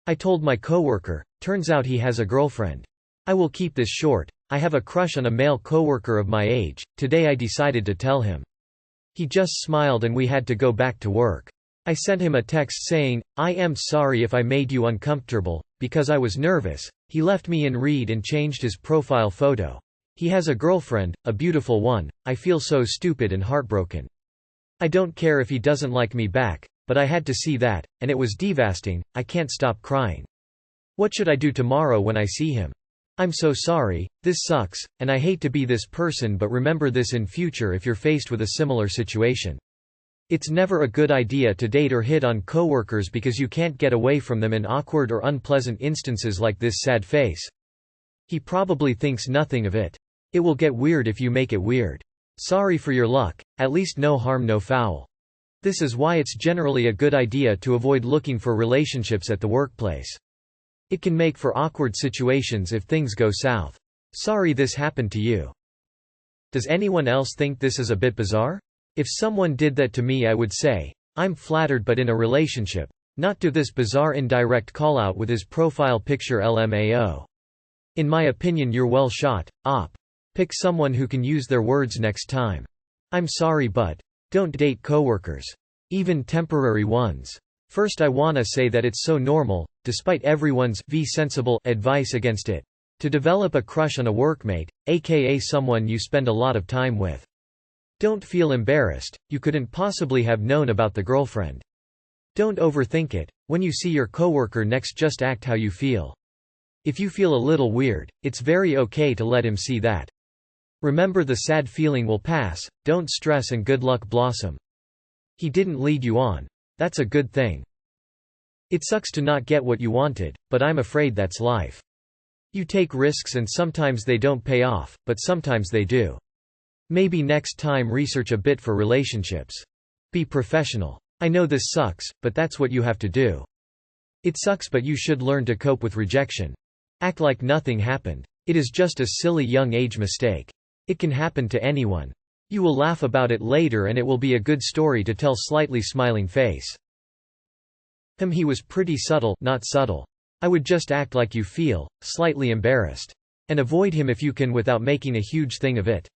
I told my coworker, turns out he has a girlfriend. I will keep this short. I have a crush on a male coworker of my age. Today I decided to tell him. He just smiled and we had to go back to work. I sent him a text saying, I am sorry if I made you uncomfortable, because I was nervous. He left me in read and changed his profile photo. He has a girlfriend, a beautiful one. I feel so stupid and heartbroken. I don't care if he doesn't like me back, but I had to see that, and it was devastating. I can't stop crying. What should I do tomorrow when I see him? I'm so sorry, this sucks, and I hate to be this person, but remember this in future if you're faced with a similar situation. It's never a good idea to date or hit on coworkers because you can't get away from them in awkward or unpleasant instances like this sad face. He probably thinks nothing of it. It will get weird if you make it weird. Sorry for your luck, at least no harm no foul. This is why it's generally a good idea to avoid looking for relationships at the workplace. It can make for awkward situations if things go south. Sorry this happened to you. Does anyone else think this is a bit bizarre? If someone did that to me I would say, I'm flattered, but in a relationship. Not do this bizarre indirect callout with his profile picture LMAO. In my opinion you're well shot, op. Pick someone who can use their words next time. I'm sorry but don't date coworkers. Even temporary ones. First I wanna say that it's so normal, despite everyone's sensible advice against it, to develop a crush on a workmate, aka someone you spend a lot of time with. Don't feel embarrassed, you couldn't possibly have known about the girlfriend. Don't overthink it. When you see your coworker next, just act how you feel. If you feel a little weird, it's very okay to let him see that. Remember, the sad feeling will pass, don't stress, and good luck blossom. He didn't lead you on. That's a good thing. It sucks to not get what you wanted, but I'm afraid that's life. You take risks and sometimes they don't pay off, but sometimes they do. Maybe next time research a bit for relationships. Be professional. I know this sucks, but that's what you have to do. It sucks, but you should learn to cope with rejection. Act like nothing happened. It is just a silly young age mistake. It can happen to anyone. You will laugh about it later and it will be a good story to tell. Slightly smiling face. He was pretty subtle, not subtle. I would just act like you feel, slightly embarrassed. And avoid him if you can without making a huge thing of it.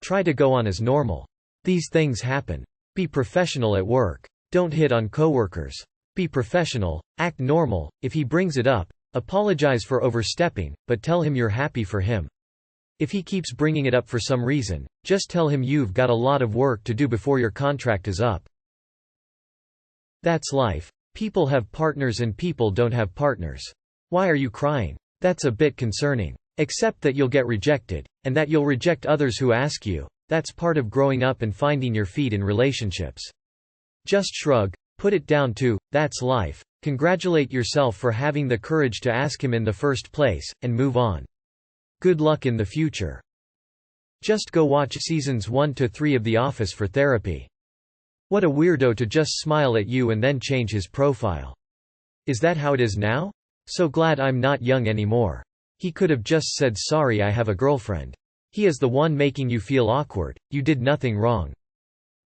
Try to go on as normal. These things happen. Be professional at work. Don't hit on coworkers. Be professional, act normal. If he brings it up, apologize for overstepping, but tell him you're happy for him. If he keeps bringing it up for some reason, just tell him you've got a lot of work to do before your contract is up. That's life. People have partners and people don't have partners. Why are you crying? That's a bit concerning. Accept that you'll get rejected, and that you'll reject others who ask you. That's part of growing up and finding your feet in relationships. Just shrug, put it down to, that's life. Congratulate yourself for having the courage to ask him in the first place, and move on. Good luck in the future. Just go watch seasons 1 to 3 of The Office for therapy. What a weirdo to just smile at you and then change his profile. Is that how it is now? So glad I'm not young anymore. He could have just said, sorry, I have a girlfriend. He is the one making you feel awkward. You did nothing wrong.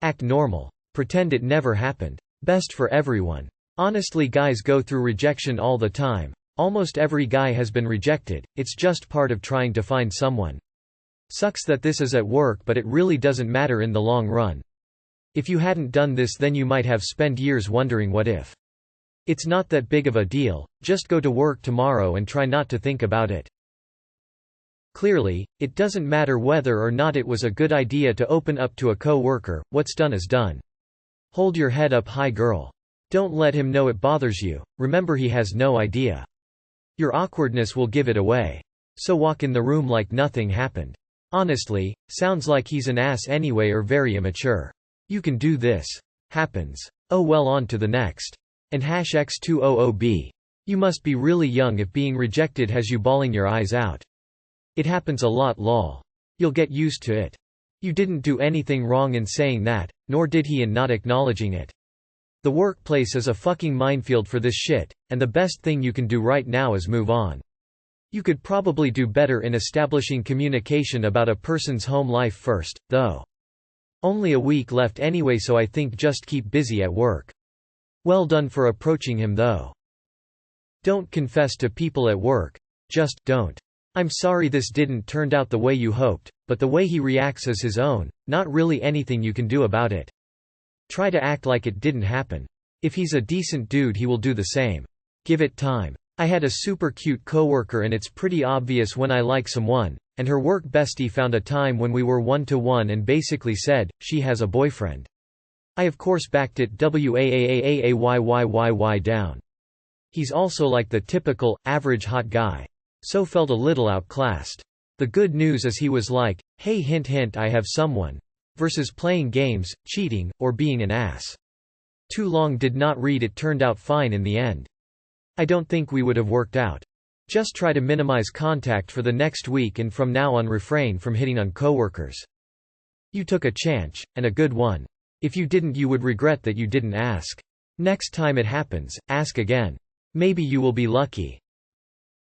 Act normal. Pretend it never happened. Best for everyone. Honestly, guys go through rejection all the time. Almost every guy has been rejected. It's just part of trying to find someone. Sucks that this is at work, but it really doesn't matter in the long run. If you hadn't done this, then you might have spent years wondering what if. It's not that big of a deal. Just go to work tomorrow and try not to think about it. Clearly, it doesn't matter whether or not it was a good idea to open up to a coworker. What's done is done. Hold your head up high, girl. Don't let him know it bothers you. Remember, he has no idea. Your awkwardness will give it away. So walk in the room like nothing happened. Honestly, sounds like he's an ass anyway, or very immature. You can do this. Happens. Oh well, on to the next. And #X200B. You must be really young if being rejected has you bawling your eyes out. It happens a lot, lol. You'll get used to it. You didn't do anything wrong in saying that, nor did he in not acknowledging it. The workplace is a fucking minefield for this shit, and the best thing you can do right now is move on. You could probably do better in establishing communication about a person's home life first, though. Only a week left anyway, so I think just keep busy at work. Well done for approaching him though. Don't confess to people at work. Just don't. I'm sorry this didn't turn out the way you hoped, but the way he reacts is his own, not really anything you can do about it. Try to act like it didn't happen. If he's a decent dude, he will do the same. Give it time. I had a super cute coworker, and it's pretty obvious when I like someone, and her work bestie found a time when we were one-to-one and basically said, she has a boyfriend. I of course backed it waaaaayyy down. He's also like the typical, average hot guy. So felt a little outclassed. The good news is he was like, hey hint hint I have someone, versus playing games, cheating, or being an ass. Too long did not read, it turned out fine in the end. I don't think we would have worked out. Just try to minimize contact for the next week and from now on refrain from hitting on coworkers. You took a chance, and a good one. If you didn't, you would regret that you didn't ask. Next time it happens, ask again. Maybe you will be lucky.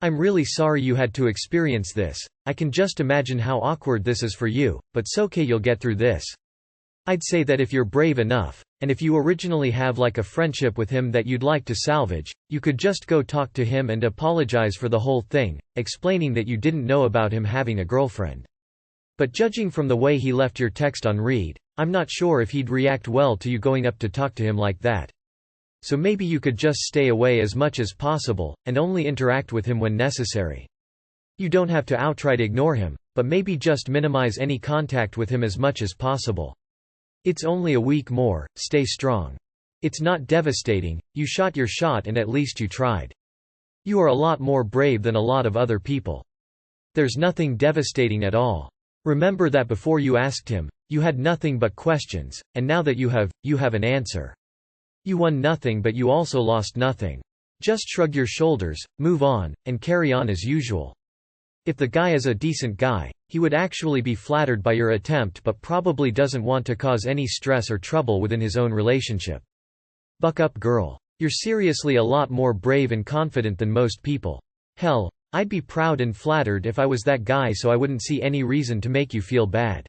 I'm really sorry you had to experience this. I can just imagine how awkward this is for you, but s'okay, you'll get through this. I'd say that if you're brave enough, and if you originally have like a friendship with him that you'd like to salvage, you could just go talk to him and apologize for the whole thing, explaining that you didn't know about him having a girlfriend. But judging from the way he left your text on read, I'm not sure if he'd react well to you going up to talk to him like that. So maybe you could just stay away as much as possible, and only interact with him when necessary. You don't have to outright ignore him, but maybe just minimize any contact with him as much as possible. It's only a week more, stay strong. It's not devastating, you shot your shot and at least you tried. You are a lot more brave than a lot of other people. There's nothing devastating at all. Remember that before you asked him, you had nothing but questions, and now that you have an answer. You won nothing, but you also lost nothing. Just shrug your shoulders, move on, and carry on as usual. If the guy is a decent guy, he would actually be flattered by your attempt but probably doesn't want to cause any stress or trouble within his own relationship. Buck up, girl. You're seriously a lot more brave and confident than most people. Hell, I'd be proud and flattered if I was that guy, so I wouldn't see any reason to make you feel bad.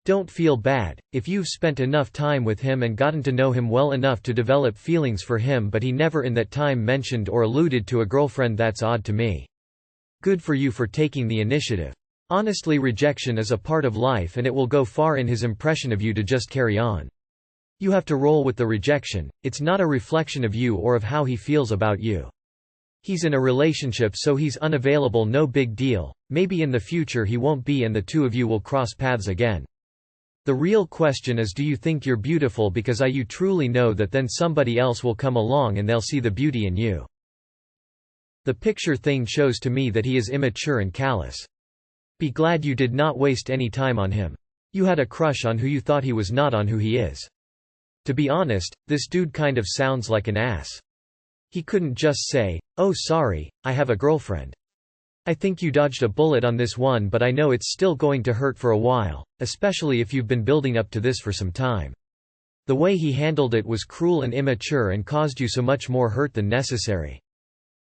Don't feel bad, if you've spent enough time with him and gotten to know him well enough to develop feelings for him but he never in that time mentioned or alluded to a girlfriend. That's odd to me. Good for you for taking the initiative. Honestly, rejection is a part of life and it will go far in his impression of you to just carry on. You have to roll with the rejection, it's not a reflection of you or of how he feels about you. He's in a relationship, so he's unavailable, no big deal. Maybe in the future he won't be and the two of you will cross paths again. The real question is, do you think you're beautiful because you truly know that then somebody else will come along and they'll see the beauty in you? The picture thing shows to me that he is immature and callous. Be glad you did not waste any time on him. You had a crush on who you thought he was, not on who he is. To be honest, this dude kind of sounds like an ass. He couldn't just say, "Oh sorry, I have a girlfriend." I think you dodged a bullet on this one, but I know it's still going to hurt for a while, especially if you've been building up to this for some time. The way he handled it was cruel and immature and caused you so much more hurt than necessary.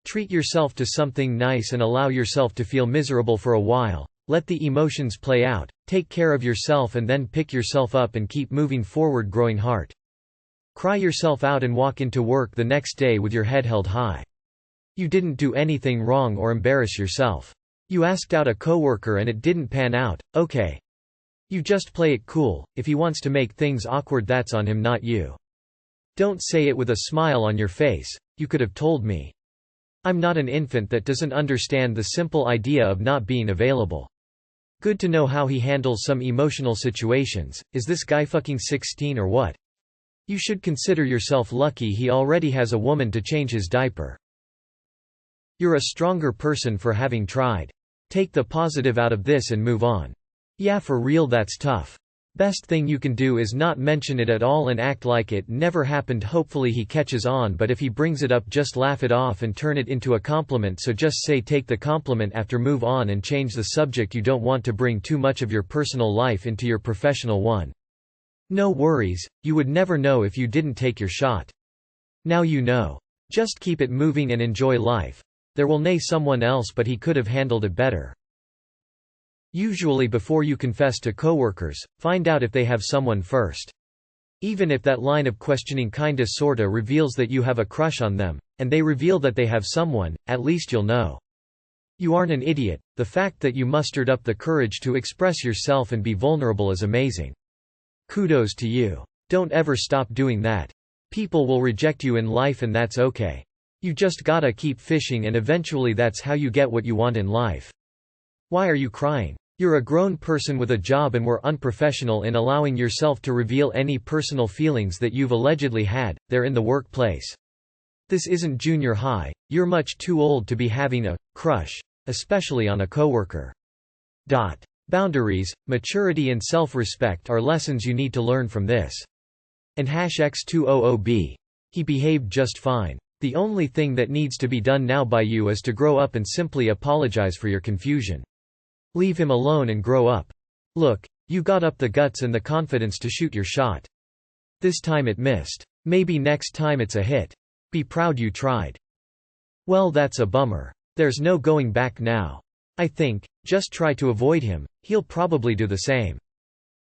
Treat yourself to something nice and allow yourself to feel miserable for a while. Let the emotions play out, take care of yourself and then pick yourself up and keep moving forward, growing heart. Cry yourself out and walk into work the next day with your head held high. You didn't do anything wrong or embarrass yourself. You asked out a coworker and it didn't pan out, okay. You just play it cool. If he wants to make things awkward, that's on him, not you. Don't say it with a smile on your face, "You could have told me." I'm not an infant that doesn't understand the simple idea of not being available. Good to know how he handles some emotional situations. Is this guy fucking 16 or what? You should consider yourself lucky he already has a woman to change his diaper. You're a stronger person for having tried. Take the positive out of this and move on. Yeah, for real, that's tough. Best thing you can do is not mention it at all and act like it never happened. Hopefully he catches on, but if he brings it up, just laugh it off and turn it into a compliment. So just say take the compliment after, move on and change the subject. You don't want to bring too much of your personal life into your professional one. No worries, you would never know if you didn't take your shot. Now you know. Just keep it moving and enjoy life. There will nay someone else, but he could have handled it better. Usually before you confess to coworkers, find out if they have someone first. Even if that line of questioning kinda sorta reveals that you have a crush on them, and they reveal that they have someone, at least you'll know. You aren't an idiot. The fact that you mustered up the courage to express yourself and be vulnerable is amazing. Kudos to you. Don't ever stop doing that. People will reject you in life and that's okay. You just gotta keep fishing and eventually that's how you get what you want in life. Why are you crying? You're a grown person with a job and were unprofessional in allowing yourself to reveal any personal feelings that you've allegedly had, there in the workplace. This isn't junior high, you're much too old to be having a crush, especially on a coworker. Boundaries, maturity and self-respect are lessons you need to learn from this. And #X200B. He behaved just fine. The only thing that needs to be done now by you is to grow up and simply apologize for your confusion. Leave him alone and grow up. Look, you got up the guts and the confidence to shoot your shot. This time it missed. Maybe next time it's a hit. Be proud you tried. Well, that's a bummer. There's no going back now. I think, just try to avoid him, he'll probably do the same.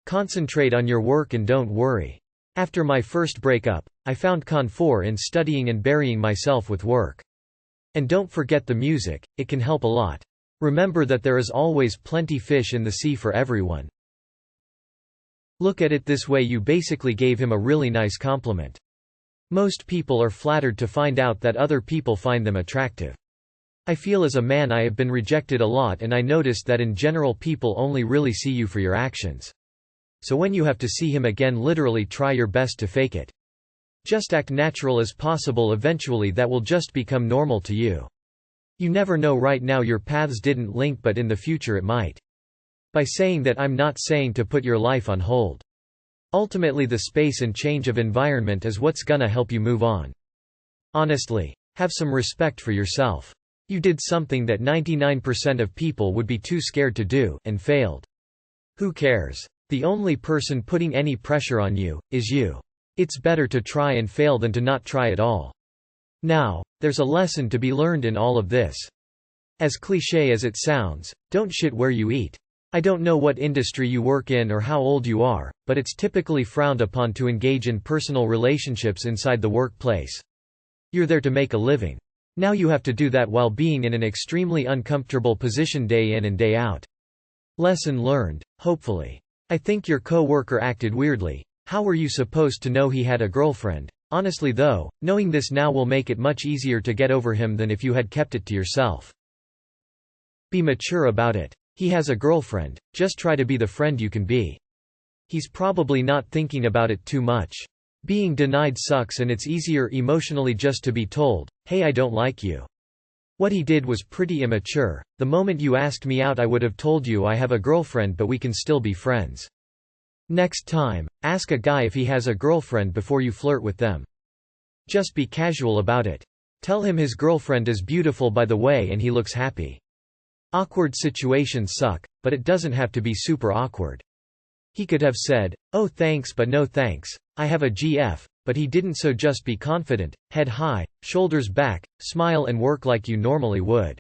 Concentrate on your work and don't worry. After my first breakup, I found comfort in studying and burying myself with work. And don't forget the music, it can help a lot. Remember that there is always plenty fish in the sea for everyone. Look at it this way, you basically gave him a really nice compliment. Most people are flattered to find out that other people find them attractive. I feel as a man I have been rejected a lot and I noticed that in general people only really see you for your actions. So when you have to see him again, literally try your best to fake it. Just act natural as possible, eventually that will just become normal to you. You never know, right now your paths didn't link but in the future it might. By saying that I'm not saying to put your life on hold. Ultimately the space and change of environment is what's gonna help you move on. Honestly, have some respect for yourself. You did something that 99% of people would be too scared to do, and failed. Who cares? The only person putting any pressure on you is you. It's better to try and fail than to not try at all. Now, there's a lesson to be learned in all of this. As cliché as it sounds, don't shit where you eat. I don't know what industry you work in or how old you are, but it's typically frowned upon to engage in personal relationships inside the workplace. You're there to make a living. Now you have to do that while being in an extremely uncomfortable position day in and day out. Lesson learned, hopefully. I think your coworker acted weirdly. How were you supposed to know he had a girlfriend? Honestly though, knowing this now will make it much easier to get over him than if you had kept it to yourself. Be mature about it. He has a girlfriend, just try to be the friend you can be. He's probably not thinking about it too much. Being denied sucks and it's easier emotionally just to be told, hey, I don't like you. What he did was pretty immature. The moment you asked me out I would have told you I have a girlfriend but we can still be friends. Next time, ask a guy if he has a girlfriend before you flirt with them. Just be casual about it. Tell him his girlfriend is beautiful by the way and he looks happy. Awkward situations suck, but it doesn't have to be super awkward. He could have said, oh thanks but no thanks, I have a GF, but he didn't, so just be confident, head high, shoulders back, smile and work like you normally would.